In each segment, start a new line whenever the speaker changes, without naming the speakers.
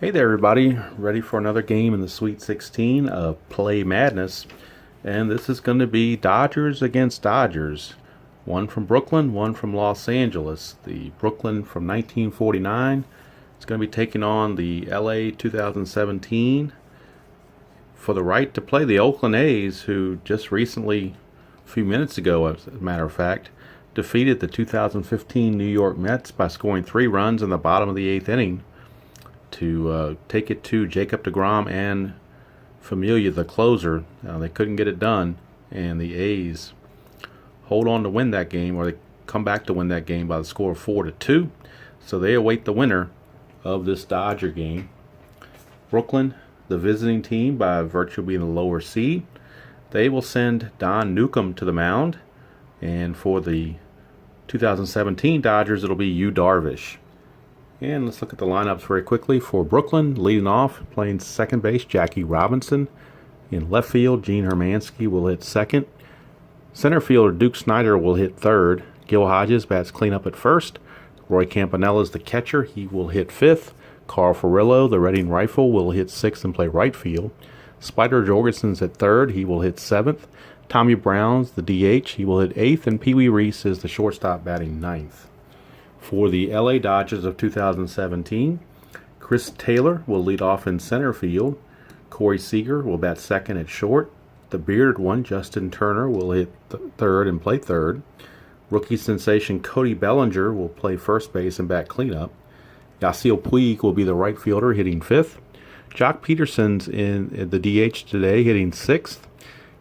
Hey there, everybody. Ready for another game in the Sweet 16 of Play Madness. And this is going to be Dodgers against Dodgers. One from Brooklyn, one from Los Angeles. The Brooklyn from 1949 is going to be taking on the LA 2017 for the right to play the Oakland A's, who just recently, a few minutes ago, as a matter of fact, defeated the 2015 New York Mets by scoring 3 runs in the bottom of the 8th inning to take it to Jacob deGrom and Familia, the closer. They couldn't get it done, and the A's hold on to win that game, or they come back to win that game by the score of 4-2. So they await the winner of this Dodger game. Brooklyn, the visiting team, by virtue of being the lower seed, they will send Don Newcomb to the mound, and for the 2017 Dodgers, it'll be Yu Darvish. And let's look at the lineups very quickly. For Brooklyn, leading off, playing second base, Jackie Robinson. In left field, Gene Hermansky will hit second. Center fielder Duke Snider will hit third. Gil Hodges bats cleanup at first. Roy Campanella is the catcher. He will hit fifth. Carl Furillo, the Reading Rifle, will hit sixth and play right field. Spider Jorgensen's at third. He will hit seventh. Tommy Brown's the DH. He will hit eighth. And Pee Wee Reese is the shortstop, batting ninth. For the LA Dodgers of 2017, Chris Taylor will lead off in center field. Corey Seager will bat second at short. The bearded one, Justin Turner, will hit third and play third. Rookie sensation Cody Bellinger will play first base and bat cleanup. Yasiel Puig will be the right fielder, hitting fifth. Jock Peterson's in the DH today, hitting sixth.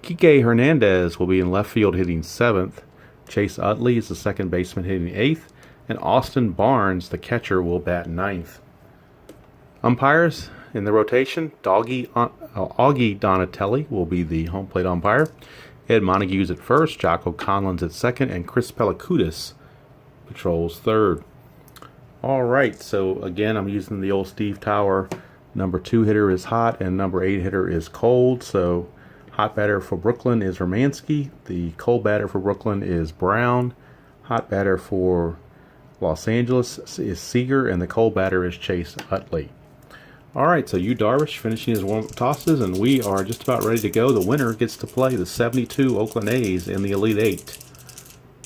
Kike Hernandez will be in left field, hitting seventh. Chase Utley is the second baseman, hitting eighth. And Austin Barnes, the catcher, will bat ninth. Umpires in the rotation, Augie Donatelli will be the home plate umpire. Ed Montague's at first, Jocko Conlon's at second, and Chris Pelakudis patrols third. All right, so again, I'm using the old Steve Tower. Number 2 hitter is hot, and number 8 hitter is cold. So hot batter for Brooklyn is Hermansky. The cold batter for Brooklyn is Brown. Hot batter for Los Angeles is Seager, and the cold batter is Chase Utley. All right, so Yu Darvish finishing his warm-up tosses, and we are just about ready to go. The winner gets to play the 72 Oakland A's in the Elite Eight.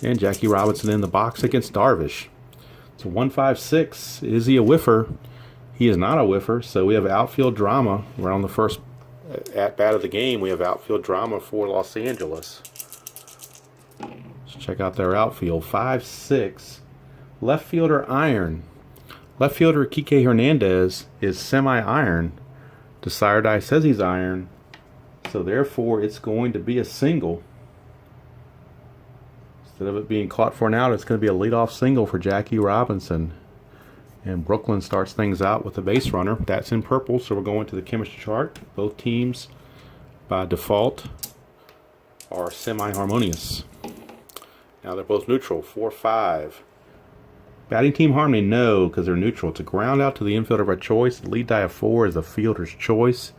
And Jackie Robinson in the box against Darvish. So 1-5-6. Is he a whiffer? He is not a whiffer, so we have outfield drama. We're on the first at-bat of the game. We have outfield drama for Los Angeles. Let's check out their outfield. 5-6. Left fielder iron. Left fielder Kike Hernandez is semi-iron. Desiree says he's iron, so therefore it's going to be a single. Instead of it being caught for an out, it's going to be a leadoff single for Jackie Robinson. And Brooklyn starts things out with a base runner. That's in purple, so we're going to the chemistry chart. Both teams, by default, are semi-harmonious. Now they're both neutral, 4-5. Batting team harmony, no, because they're neutral. It's a ground out to the infielder of our choice. The lead die of 4 is the fielder's choice.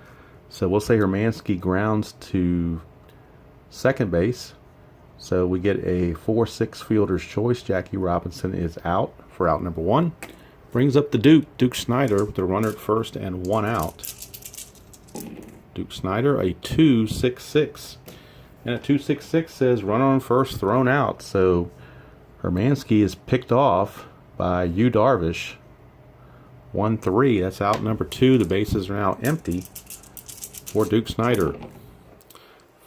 So we'll say Hermansky grounds to second base. So we get a 4-6 fielder's choice. Jackie Robinson is out for out number 1. Brings up the Duke Snider, with the runner at first and 1 out. Duke Snider, a 2-6-6. And a 2-6-6 says runner on first, thrown out. So Hermansky is picked off by Yu Darvish. 1-3. That's out number 2. The bases are now empty for Duke Snider.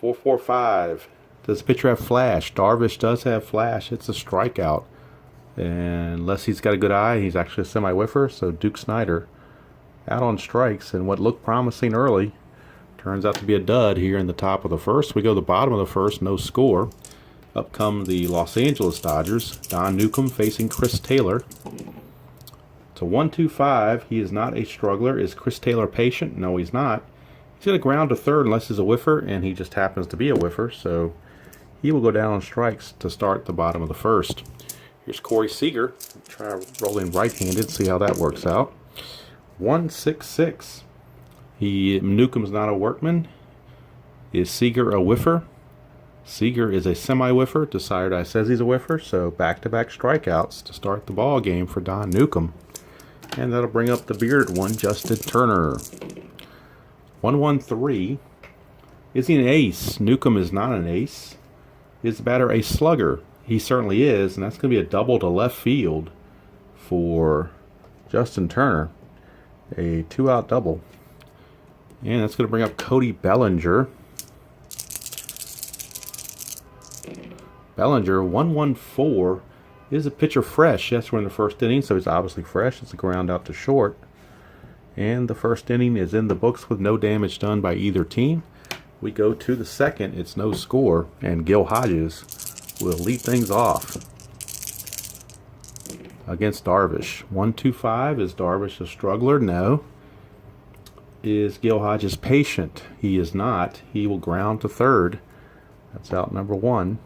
4-4-5. Does the pitcher have flash? Darvish does have flash. It's a strikeout. And unless he's got a good eye, he's actually a semi-whiffer. So Duke Snider out on strikes. And what looked promising early turns out to be a dud here in the top of the first. We go to the bottom of the first, no score. Up come the Los Angeles Dodgers. Don Newcomb facing Chris Taylor. It's a 1-2-5. He is not a struggler. Is Chris Taylor patient? No, he's not. He's going to ground to third unless he's a whiffer, and he just happens to be a whiffer. So he will go down on strikes to start the bottom of the first. Here's Corey Seager. Try rolling right-handed, see how that works out. 1-6-6. Newcomb's not a workman. Is Seager a whiffer? Seager is a semi-whiffer. Desiree says he's a whiffer, so back-to-back strikeouts to start the ball game for Don Newcomb. And that'll bring up the bearded one, Justin Turner. 113. Is he an ace? Newcomb is not an ace. Is the batter a slugger? He certainly is, and that's going to be a double to left field for Justin Turner. A 2-out double. And that's going to bring up Cody Bellinger. Bellinger, 114. Is a pitcher fresh? Yes, we're in the first inning, so he's obviously fresh. It's a ground out to short. And the first inning is in the books with no damage done by either team. We go to the second. It's no score, and Gil Hodges will lead things off against Darvish. 1-2-5. Is Darvish a struggler? No. Is Gil Hodges patient? He is not. He will ground to third. That's out number one.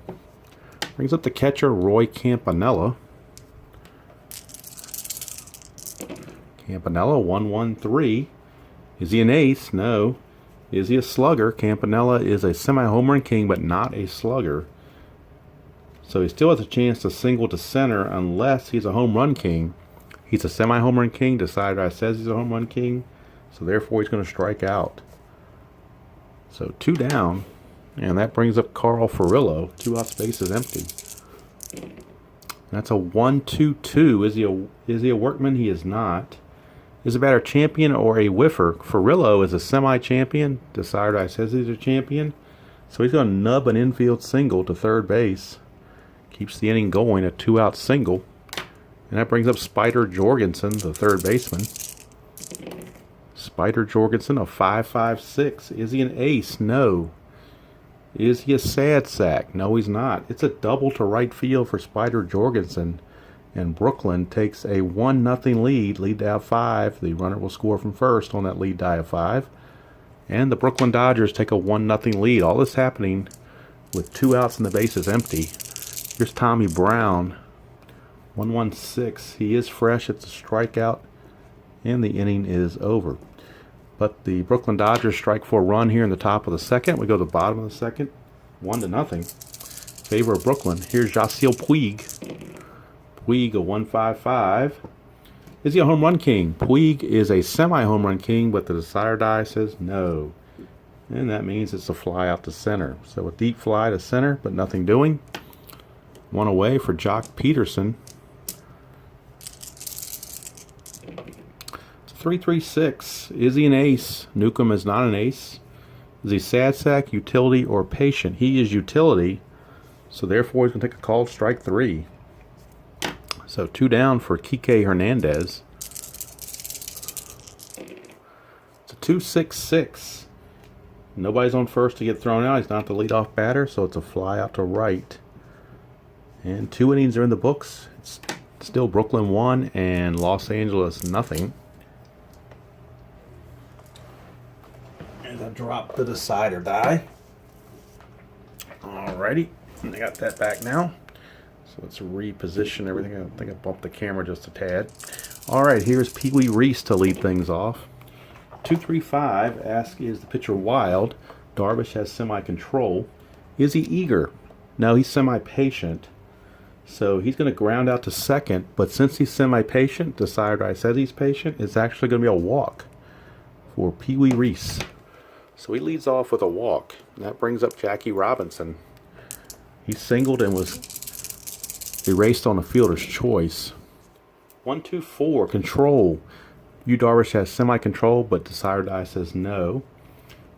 Brings up the catcher, Roy Campanella. Campanella, 113. Is he an ace? No. Is he a slugger? Campanella is a semi-home run king, but not a slugger. So he still has a chance to single to center unless he's a home run king. He's a semi-home run king. Decider says he's a home run king. So therefore he's going to strike out. So 2 down. And that brings up Carl Furillo. 2 outs, base is empty. That's a 1-2-2. Is he a workman? He is not. Is the batter champion or a whiffer? Furillo is a semi-champion. Decider says he's a champion. So he's going to nub an infield single to third base. Keeps the inning going, a 2-out single. And that brings up Spider Jorgensen, the third baseman. Spider Jorgensen, a 5.56. Is he an ace? No. Is he a sad sack? No, he's not. It's a double to right field for Spider Jorgensen. And Brooklyn takes a 1-0 lead to have 5. The runner will score from first on that lead die of 5. And the Brooklyn Dodgers take a 1-0 lead. All this happening with 2 outs and the base is empty. Here's Tommy Brown. 1-1-6. He is fresh. It's a strikeout. And the inning is over. But the Brooklyn Dodgers strike for a run here in the top of the second. We go to the bottom of the second. 1-0. Favor of Brooklyn. Here's Yasiel Puig. Puig, a 1.55. Is he a home run king? Puig is a semi-home run king, but the decider die says no. And that means it's a fly out to center. So a deep fly to center, but nothing doing. 1 away for Jock Peterson. 3-3-6. Is he an ace? Newcomb is not an ace. Is he sad sack, utility, or patient? He is utility, so therefore he's going to take a called strike 3. So 2 down for Kike Hernandez. It's a 2-6-6. Nobody's on first to get thrown out. He's not the leadoff batter, so it's a fly out to right. And 2 innings are in the books. It's still Brooklyn 1 and Los Angeles nothing. And I dropped the decider die. Alrighty, I got that back now. So let's reposition everything. I think I bumped the camera just a tad. Alright, here's Pee Wee Reese to lead things off. 2-3-5. Ask, is the pitcher wild? Darvish has semi-control. Is he eager? No, he's semi-patient. So he's going to ground out to second. But since he's semi-patient, decider says he's patient, it's actually going to be a walk for Pee Wee Reese. So he leads off with a walk. And that brings up Jackie Robinson. He singled and was erased on a fielder's choice. 1-2-4. Control. Yu Darvish has semi-control, but decider says no.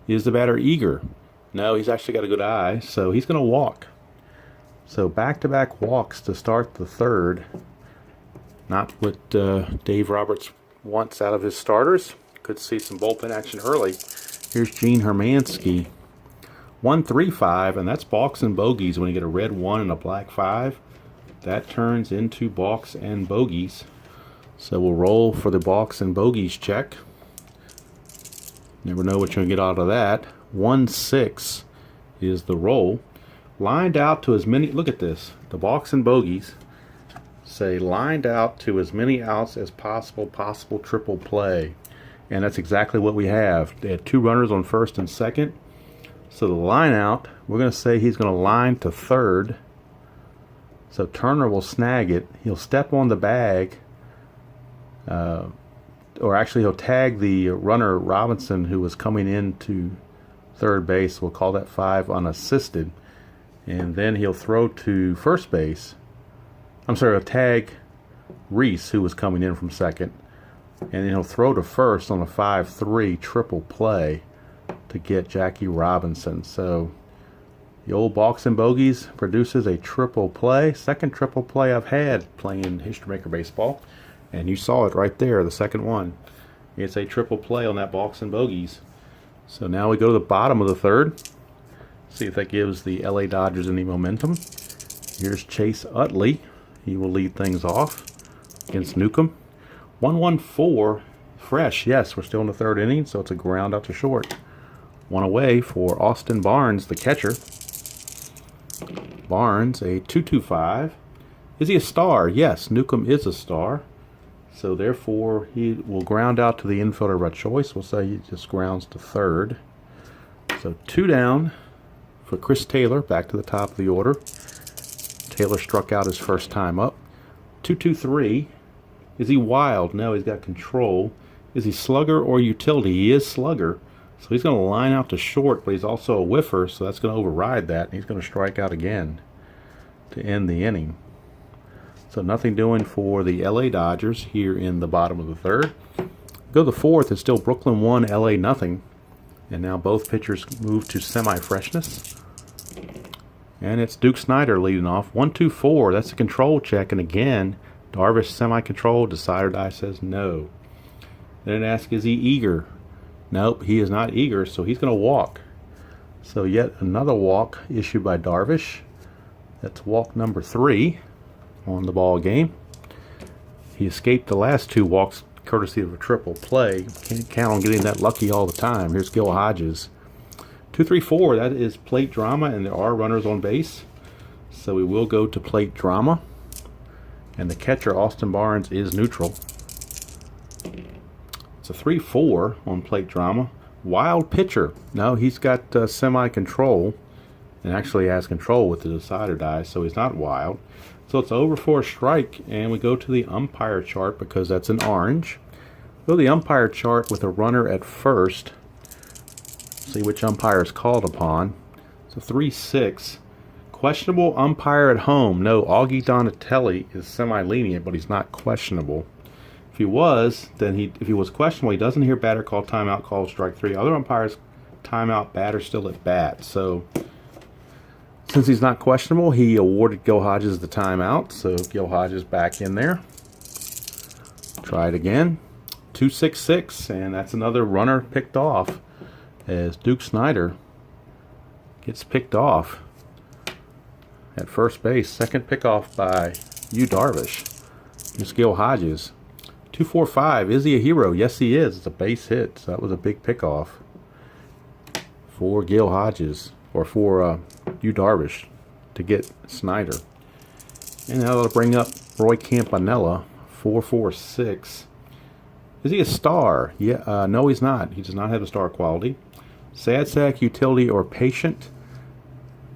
Is the batter eager? No, he's actually got a good eye, so he's going to walk. So back-to-back walks to start the third. Not what Dave Roberts wants out of his starters. Could see some bullpen action early. Here's Gene Hermansky. 1-3-5, and that's balks and bogeys when you get a red 1 and a black 5. That turns into balks and bogeys. So we'll roll for the balks and bogeys check. Never know what you're going to get out of that. 1-6 is the roll. Lined out to as many, look at this, the balks and bogeys say lined out to as many outs as possible triple play. And that's exactly what we have. They had 2 runners on first and second. So the line out, we're going to say he's going to line to third. So Turner will snag it. He'll step on the bag. or actually he'll tag the runner Robinson who was coming into third base. We'll call that 5 unassisted. And then he'll throw to first base. I'm sorry, he'll tag Reese, who was coming in from second. And then he'll throw to first on a 5-3 triple play to get Jackie Robinson. So the old Balks and Bogies produces a triple play. Second triple play I've had playing History Maker Baseball. And you saw it right there, the second one. It's a triple play on that Balks and Bogies. So now we go to the bottom of the third. See if that gives the LA Dodgers any momentum. Here's Chase Utley. He will lead things off against Newcomb. 1-1-4, fresh. Yes, we're still in the third inning, so it's a ground out to short. One away for Austin Barnes, the catcher. Barnes, a 2-2-5. Is he a star? Yes, Newcomb is a star. So therefore, he will ground out to the infielder by choice. We'll say he just grounds to third. So 2 down for Chris Taylor, back to the top of the order. Taylor struck out his first time up. 2-2-3. Is he wild? No, he's got control. Is he slugger or utility? He is slugger. So he's going to line out to short, but he's also a whiffer, so that's going to override that. And he's going to strike out again to end the inning. So nothing doing for the LA Dodgers here in the bottom of the third. Go to the fourth, it's still Brooklyn 1, LA nothing. And now both pitchers move to semi-freshness. And it's Duke Snider leading off. 1-2-4. That's a control check. And again, Darvish semi-control. Decider die says no. Then it asks, is he eager? Nope, he is not eager, so he's going to walk. So yet another walk issued by Darvish. That's walk number 3 on the ball game. He escaped the last 2 walks courtesy of a triple play. Can't count on getting that lucky all the time. Here's Gil Hodges. 2-3-4, that is plate drama, and there are runners on base. So we will go to plate drama. And the catcher, Austin Barnes, is neutral. It's a 3-4 on plate drama. Wild pitcher. No, he's got semi-control. And actually has control with the decider die, so he's not wild. So it's over for a strike, and we go to the umpire chart because that's an orange. Go to the umpire chart with a runner at first. See which umpire is called upon. It's a 3-6. Questionable umpire at home. No, Augie Donatelli is semi-lenient, but he's not questionable. If he was, then if he was questionable, he doesn't hear batter call, timeout call, strike 3. Other umpires, timeout, batter still at bat. So since he's not questionable, he awarded Gil Hodges the timeout. So Gil Hodges back in there. Try it again. 2-6-6, and that's another runner picked off as Duke Snider gets picked off at first base. Second pickoff by Yu Darvish. Here's Gil Hodges. 2-4-5. Is he a hero? Yes, he is. It's a base hit, so that was a big pickoff for Gil Hodges, or for Yu Darvish, to get Snider. And now that'll bring up Roy Campanella. 4-4-6. Is he a star? Yeah. No, he's not. He does not have a star quality. Sad sack, utility, or patient.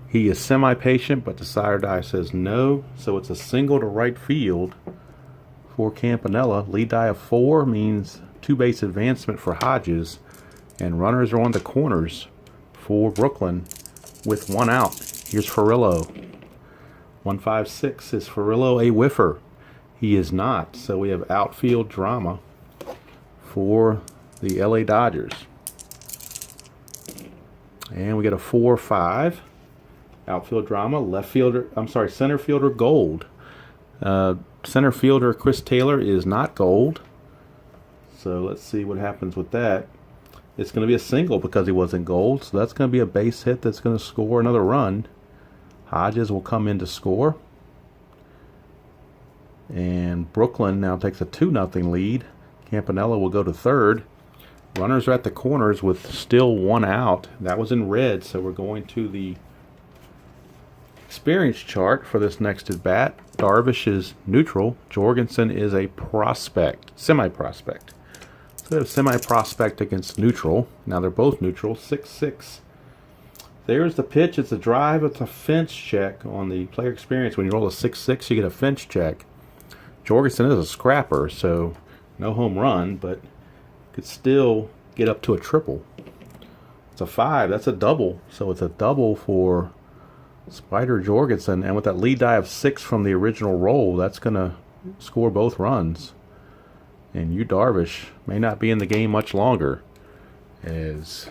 He is semi-patient, but the sire die says no. So it's a single to right field for Campanella. Lead die of 4 means 2-base advancement for Hodges. And runners are on the corners for Brooklyn with 1 out. Here's Furillo. 1-5-6. Is Furillo a whiffer? He is not. So we have outfield drama for the LA Dodgers. And we get a 4-5. Outfield drama. Center fielder gold. Center fielder Chris Taylor is not gold. So let's see what happens with that. It's going to be a single because he wasn't gold. So that's going to be a base hit that's going to score another run. Hodges will come in to score. And Brooklyn now takes a 2-0 lead. Campanella will go to third. Runners are at the corners with still 1 out. That was in red, so we're going to the experience chart for this next at bat. Darvish is neutral. Jorgensen is a prospect, semi-prospect. So we have semi-prospect against neutral. Now they're both neutral. 6-6. There's the pitch. It's a drive. It's a fence check on the player experience. When you roll a 6-6, you get a fence check. Jorgensen is a scrapper, so No home run, but could still get up to a triple. It's a 5. That's a double. So it's a double for Spider Jorgensen. And with that lead die of 6 from the original roll, that's going to score both runs. And Yu Darvish may not be in the game much longer, as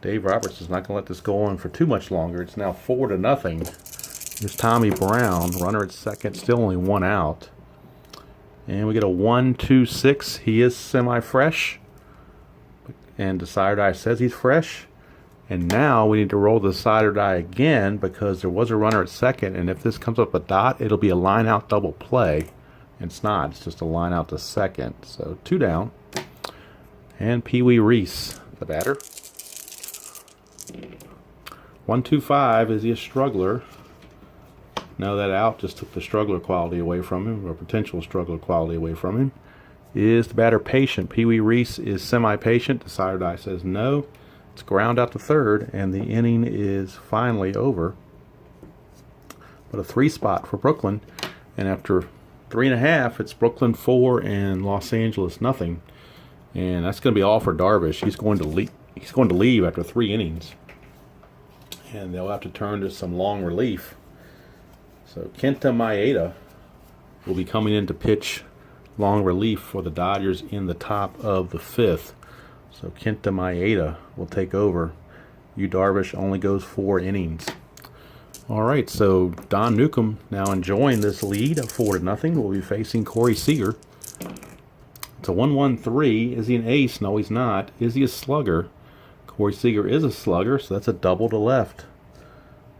Dave Roberts is not going to let this go on for too much longer. It's now 4-0. Here's Tommy Brown, runner at second, still only 1 out. And we get a 1-2-6. He is semi-fresh. And Decider Die says he's fresh. And now we need to roll the Decider Die again because there was a runner at second. And if this comes up a dot, it'll be a line-out double play. It's not. It's just a line out to second. So 2 down. And Pee Wee Reese, the batter. 1-2-5. Is he a struggler? No, that out just took the struggler quality away from him, or potential struggler quality away from him. Is the batter patient? Pee Wee Reese is semi-patient. Decider Die says no. It's ground out to third, and the inning is finally over. But a 3 spot for Brooklyn, and after 3.5, it's Brooklyn 4 and Los Angeles nothing, and that's going to be all for Darvish. He's going to leave. He's going to leave after 3 innings, and they'll have to turn to some long relief. So Kenta Maeda will be coming in to pitch long relief for the Dodgers in the top of the 5th. So Kenta Maeda will take over. Yu Darvish only goes 4 innings. All right, so Don Newcomb now enjoying this lead of 4-0. Will be facing Corey Seager. It's a 1-1-3. Is he an ace? No, he's not. Is he a slugger? Corey Seager is a slugger, so that's a double to left.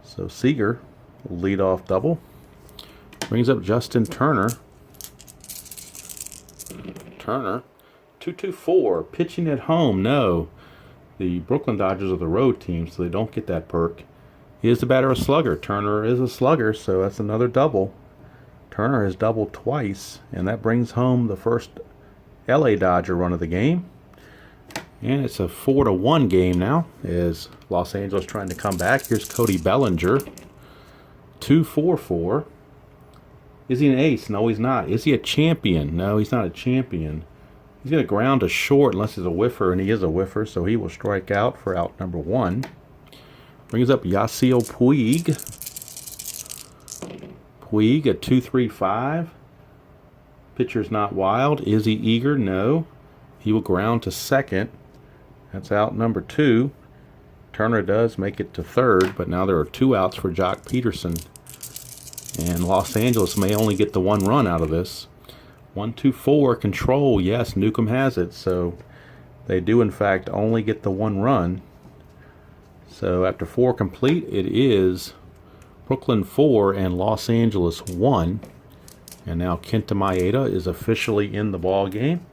So Seager will lead off double. Brings up Justin Turner. Turner, 2-2-4. Pitching at home. No. The Brooklyn Dodgers are the road team, so they don't get that perk. Is the batter a slugger? Turner is a slugger, so that's another double. Turner has doubled twice, and that brings home the first LA Dodger run of the game. And it's a 4-1 game now, as Los Angeles trying to come back. Here's Cody Bellinger. 2-4-4. Is he an ace? No, he's not. Is he a champion? No, he's not a champion. He's going to ground to short unless he's a whiffer, and he is a whiffer, so he will strike out for out number 1. Brings up Yasiel Puig. Puig at 2-3-5. Pitcher's not wild. Is he eager? No. He will ground to second. That's out number 2. Turner does make it to third, but now there are 2 outs for Jock Peterson. And Los Angeles may only get the 1 run out of this. 1-2-4 control. Yes, Newcomb has it. So they do, in fact, only get the 1 run. So after 4 complete, it is Brooklyn 4 and Los Angeles 1. And now Kenta Maeda is officially in the ball game.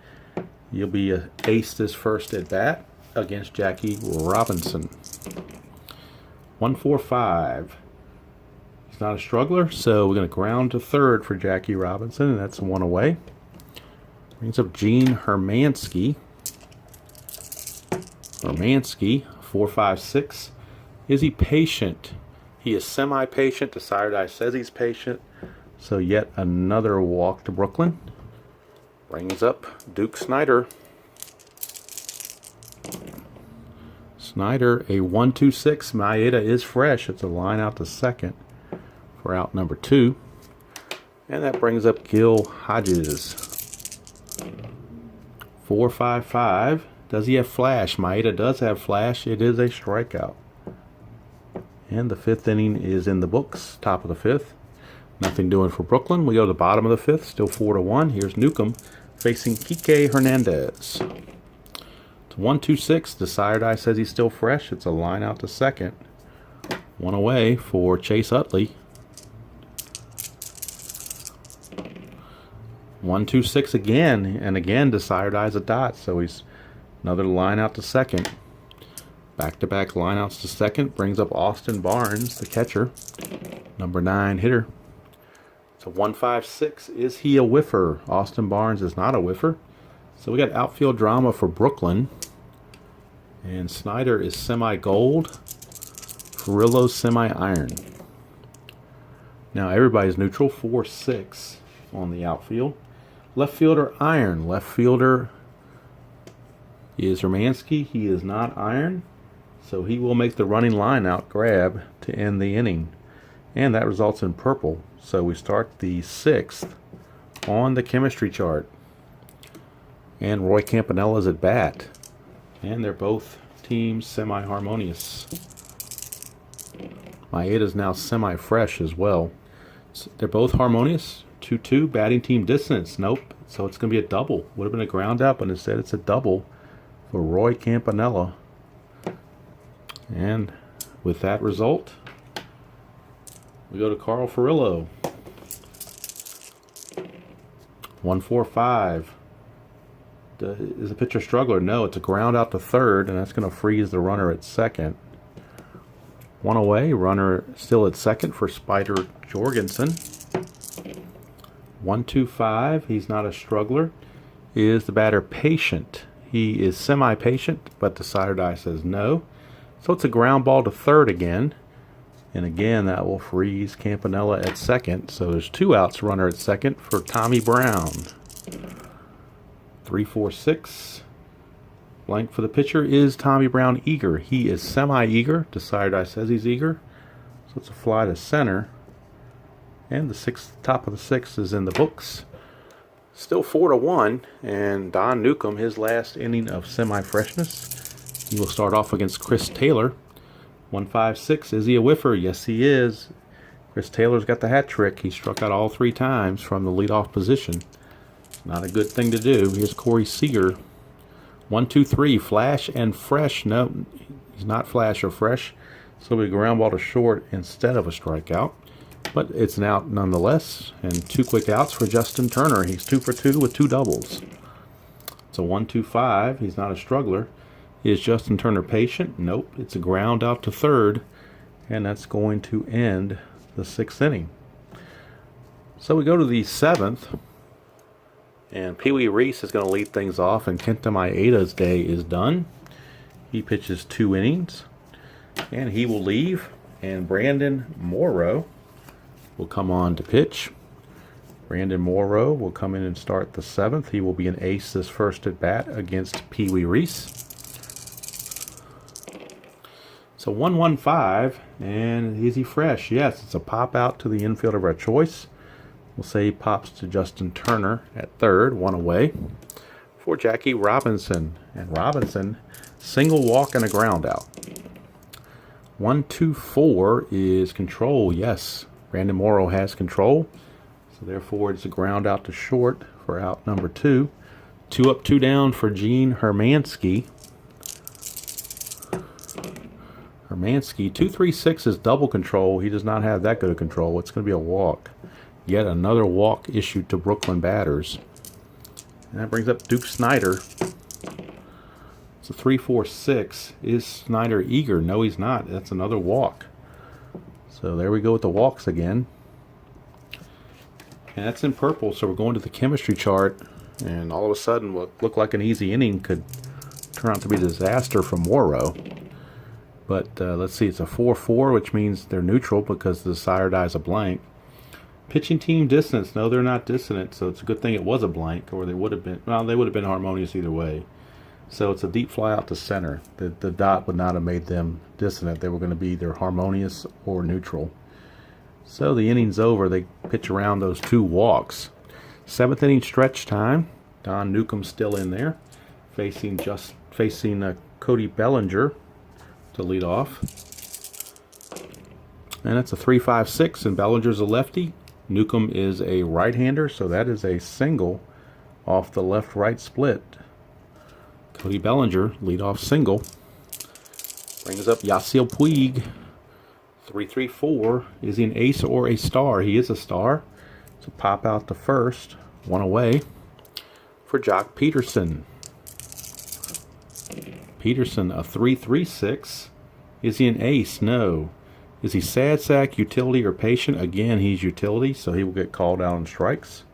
You'll be a ace this first at bat against Jackie Robinson. 1-4-5. He's not a struggler, so we're going to ground to third for Jackie Robinson, and that's 1 away. Brings up Gene Hermansky. 4-5-6. Is he patient? He is semi-patient. Decider Die says he's patient. So yet another walk to Brooklyn. Brings up Duke Snider. Snider, a 1-2-6. Maeda is fresh. It's a line out to second for out number 2. And that brings up Gil Hodges. 4-5-5. Does he have flash? Maeda does have flash. It is a strikeout. And the 5th inning is in the books. Top of the 5th. Nothing doing for Brooklyn. We go to the bottom of the 5th. Still 4-1. Here's Newcomb facing Kike Hernandez. It's 1-2-6. Decider Die says he's still fresh. It's a line out to second. 1 away for Chase Utley. 1-2-6 again. And again, Decider Die's a dot. So he's another line out to second. Back-to-back lineouts to second. Brings up Austin Barnes, the catcher. Number 9 hitter. It's a 1-5-6. Is he a whiffer? Austin Barnes is not a whiffer. So we got outfield drama for Brooklyn. And Snider is semi-gold. Furillo's semi-iron. Now everybody's neutral. 4-6 on the outfield. Left fielder iron. Left fielder is Hermansky. He is not iron. So he will make the running line out grab to end the inning. And that results in purple. So we start the 6th on the chemistry chart. And Roy Campanella's at bat. And they're both teams semi-harmonious. Maeda's now semi-fresh as well. So they're both harmonious. 2-2, batting team dissonance. Nope. So it's going to be a double. Would have been a ground out, but instead it's a double for Roy Campanella. And with that result, we go to Carl Furillo. 1-4-5. Is the pitcher a struggler? No, it's a ground out to third, and that's going to freeze the runner at second. One away, runner still at second for Spider Jorgensen. 1-2-5, he's not a struggler. Is the batter patient? He is semi-patient, but the side eye says no. So it's a ground ball to third again. And again, that will freeze Campanella at second. So there's 2 outs, runner at second for Tommy Brown. 3-4-6. Blank for the pitcher. Is Tommy Brown eager? He is semi-eager. The side eye says he's eager. So it's a fly to center. And the top of the 6th is in the books. Still 4-1. And Don Newcomb, his last inning of semi-freshness. He will start off against Chris Taylor. 1-5-6. Is he a whiffer? Yes, he is. Chris Taylor's got the hat trick. He struck out all 3 times from the leadoff position. Not a good thing to do. Here's Corey Seager. 1-2-3. Flash and fresh. No, he's not flash or fresh. So it'll be a ground ball to short instead of a strikeout. But it's an out nonetheless. And 2 quick outs for Justin Turner. He's 2 for 2 with 2 doubles. It's a 1-2-5. He's not a struggler. Is Justin Turner patient? Nope. It's a ground out to third. And that's going to end the 6th inning. So we go to the 7th. And Pee Wee Reese is going to lead things off. And Kenta Maeda's day is done. He pitches 2 innings. And he will leave. And Brandon Morrow will come on to pitch. Brandon Morrow will come in and start the 7th. He will be an ace this first at bat against Pee Wee Reese. So 1-1-5, and is he fresh? Yes, it's a pop out to the infielder of our choice. We'll say he pops to Justin Turner at third, 1 away for Jackie Robinson. And Robinson, single walk and a ground out. 1-2-4 is control. Yes, Brandon Morrow has control. So therefore, it's a ground out to short for out number 2. 2 up, 2 down for Gene Hermansky. Hermansky, 2-3-6 is double control. He does not have that good of control. It's going to be a walk. Yet another walk issued to Brooklyn batters. And that brings up Duke Snyder. It's a 3-4-6. Is Snyder eager? No, he's not. That's another walk. So there we go with the walks again. And that's in purple, so we're going to the chemistry chart. And all of a sudden, what looked like an easy inning could turn out to be a disaster for Morrow. But let's see, it's a 4-4, which means they're neutral because the sire die is a blank. Pitching team dissonance. No, they're not dissonant, so it's a good thing it was a blank, or they would have been, well, they would have been harmonious either way. So it's a deep fly out to center. The dot would not have made them dissonant. They were going to be either harmonious or neutral. So the inning's over. They pitch around those 2 walks. 7th inning stretch time. Don Newcomb still in there, facing Cody Bellinger to lead off. And that's a 3-5-6, and Bellinger's a lefty. Newcomb is a right-hander, so that is a single off the left-right split. Cody Bellinger, leadoff single. Brings up Yasiel Puig. 3-3-4. Is he an ace or a star? He is a star. So pop out to first. 1 away for Jock Peterson. Peterson, a 3-3-6. Is he an ace? No. Is he sad sack, utility, or patient? Again, he's utility, so he will get called out on strikes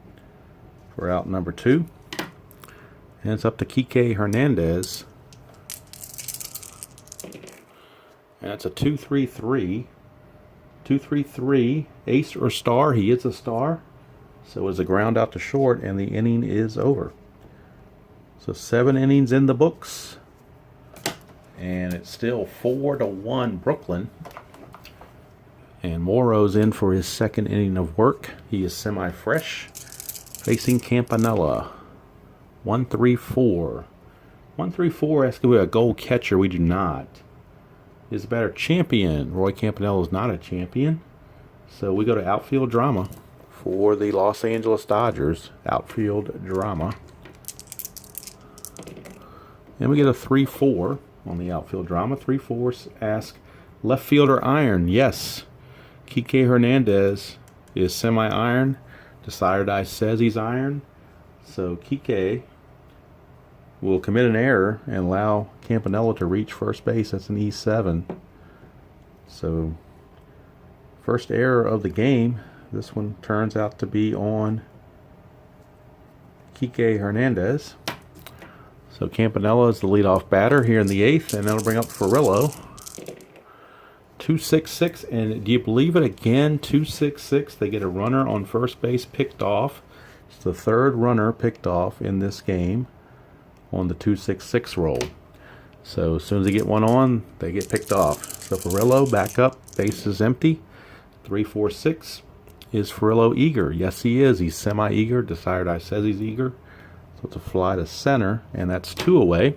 for out number 2. And it's up to Kike Hernandez. And that's a 2-3-3. 2-3-3. Ace or star? He is a star. So it's a ground out to short, and the inning is over. So 7 innings in the books, and it's still 4-1 Brooklyn. And Morrow's in for his second inning of work. He is semi-fresh, facing Campanella. 1-3-4. 1-3-4 asks if we have a gold catcher. We do not. Is the batter champion? Roy Campanella is not a champion. So we go to outfield drama for the Los Angeles Dodgers. Outfield drama. And we get a 3-4 on the outfield drama. 3-4 ask left fielder iron. Yes. Kike Hernandez is semi-iron. Desire says he's iron. So Kike will commit an error and allow Campanella to reach first base. That's an E7. So first error of the game. This one turns out to be on Kike Hernandez. So Campanella is the leadoff batter here in the 8th, and that'll bring up Furillo. 2-6-6, and do you believe it again? 2-6-6. They get a runner on first base picked off. It's the third runner picked off in this game on the 2-6-6 roll. So as soon as they get one on, they get picked off. So Furillo back up, base is empty. 3-4-6. Is Furillo eager? Yes, he is. He's semi-eager. Desire says he's eager. So it's a fly to center, and that's 2 away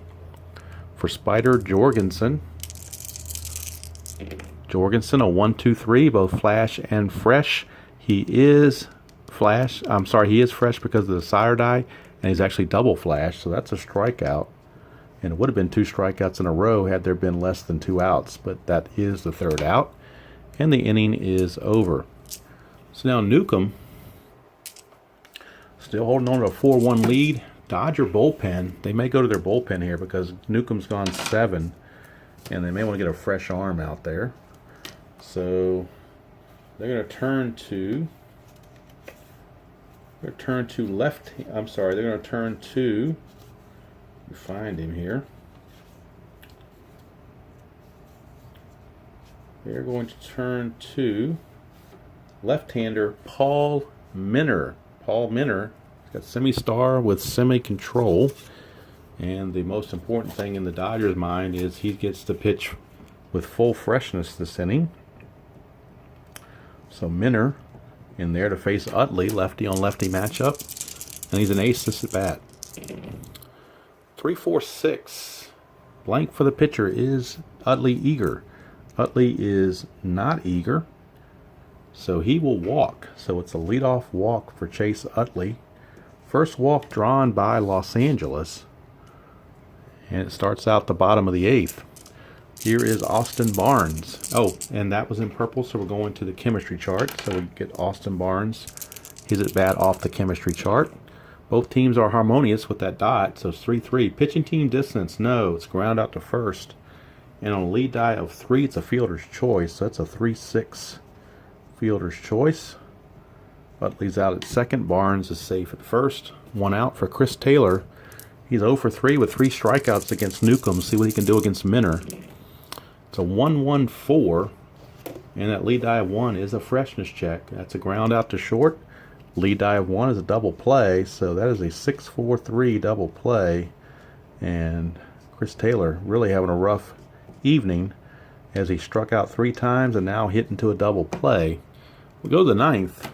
for Spider Jorgensen. Jorgensen, a 1-2-3, both flash and fresh. He is flash. He is fresh because of the Desire Die, and he's actually double flash, so that's a strikeout. And it would have been 2 strikeouts in a row had there been less than 2 outs, but that is the third out, and the inning is over. So now Newcomb still holding on to a 4-1 lead. Dodger bullpen, they may go to their bullpen here because Newcomb's gone 7, and they may want to get a fresh arm out there. So they're going to turn to left. I'm sorry, they're going to turn to. Find him here. They're going to turn to left-hander Paul Minner. Paul Minner has got semi-star with semi-control. And the most important thing in the Dodgers' mind is he gets to pitch with full freshness this inning. So Minner in there to face Utley, lefty on lefty matchup. And he's an ace this at bat. 3-4-6. Blank for the pitcher. Is Utley eager? Utley is not eager. So he will walk. So it's a leadoff walk for Chase Utley. First walk drawn by Los Angeles. And it starts out the bottom of the 8th. Here is Austin Barnes. Oh, and that was in purple, so we're going to the chemistry chart. So we get Austin Barnes, his at bat off the chemistry chart. Both teams are harmonious with that dot, so it's 3-3. Pitching team distance, no, it's ground out to first. And on a lead die of 3, it's a fielder's choice, so that's a 3-6 fielder's choice. Utley's out at second. Barnes is safe at first. 1 out for Chris Taylor. He's 0 for 3 with 3 strikeouts against Newcomb. See what he can do against Minner. It's a 1-1-4, and that lead die of 1 is a freshness check. That's a ground out to short. Lead die of 1 is a double play, so that is a 6-4-3 double play. And Chris Taylor really having a rough evening as he struck out 3 times and now hit into a double play. We go to the 9th,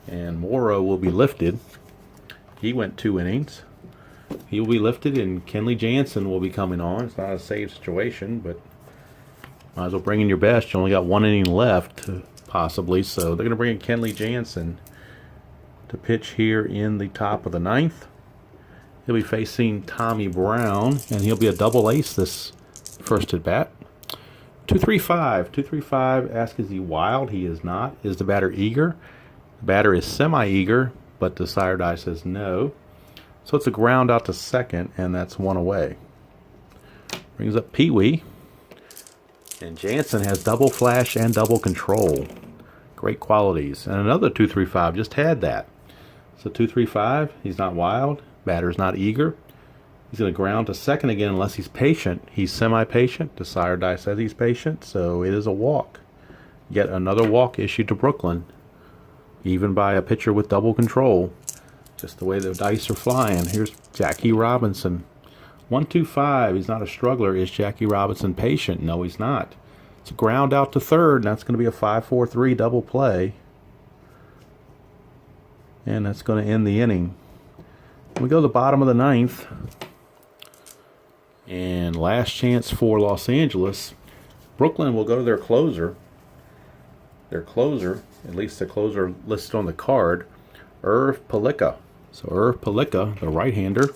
and Morrow will be lifted. He went 2 innings. He will be lifted, and Kenley Jansen will be coming on. It's not a save situation, but might as well bring in your best. You only got 1 inning left, possibly. So they're going to bring in Kenley Jansen to pitch here in the top of the 9th. He'll be facing Tommy Brown, and he'll be a double ace this first at bat. 2-3-5. 2-3-5. Ask, is he wild? He is not. Is the batter eager? The batter is semi-eager, but Desire Die says no. So it's a ground out to second, and that's 1 away. Brings up Pee Wee. And Jansen has double flash and double control. Great qualities. And another 2-3-5 just had that. So 2-3-5, he's not wild. Batter's not eager. He's going to ground to second again unless he's patient. He's semi-patient. Desire Die says he's patient, so it is a walk. Yet another walk issued to Brooklyn. even by a pitcher with double control. Just the way the dice are flying. Here's Jackie Robinson. 1-2-5. He's not a struggler. Is Jackie Robinson patient? No, he's not. It's a ground out to third, and that's going to be a 5-4-3 double play. And that's going to end the inning. We go to the bottom of the ninth. And last chance for Los Angeles. Brooklyn will go to their closer. Their closer, at least the closer listed on the card, Irv Palika. So Irv Palika, the right-hander,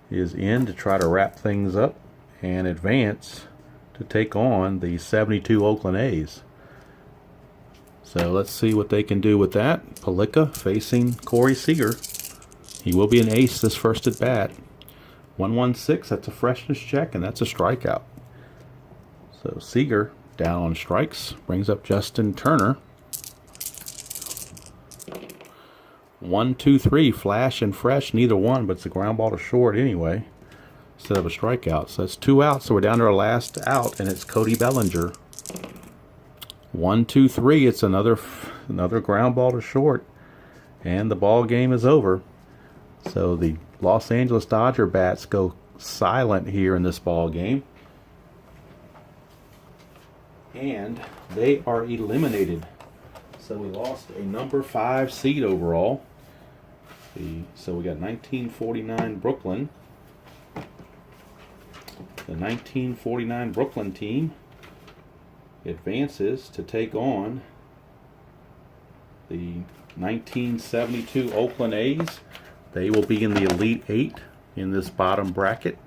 is in to try to wrap things up and advance to take on the 72 Oakland A's. So let's see what they can do with that. Palika facing Corey Seager. He will be an ace this first at bat. 1-1-6, that's a freshness check, and that's a strikeout. So Seager down on strikes, brings up Justin Turner. 1-2-3, flash and fresh, neither one, but it's a ground ball to short anyway, instead of a strikeout. So that's 2 outs, so we're down to our last out, and it's Cody Bellinger. 1-2-3, it's another ground ball to short, and the ball game is over. So the Los Angeles Dodger bats go silent here in this ball game, and they are eliminated. So we lost a number 5 seed overall. So we got 1949 Brooklyn. The 1949 Brooklyn team advances to take on the 1972 Oakland A's. They will be in the Elite 8 in this bottom bracket.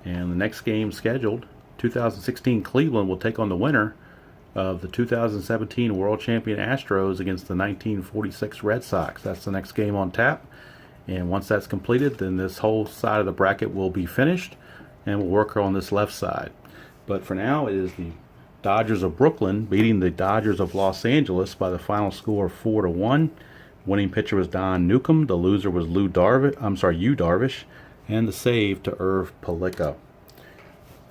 And the next game scheduled, 2016 Cleveland will take on the winner of the 2017 World Champion Astros against the 1946 Red Sox. That's the next game on tap. And once that's completed, then this whole side of the bracket will be finished, and we'll work on this left side. But for now, it is the Dodgers of Brooklyn beating the Dodgers of Los Angeles by the final score of 4-1. Winning pitcher was Don Newcomb. The loser was Yu Darvish. And the save to Irv Palika.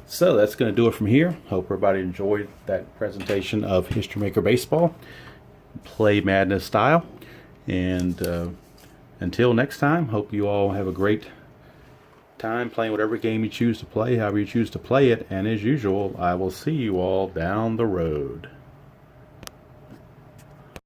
So that's going to do it from here. Hope everybody enjoyed that presentation of History Maker Baseball, Play Madness style. And until next time, hope you all have a great time playing whatever game you choose to play, however you choose to play it. And as usual, I will see you all down the road.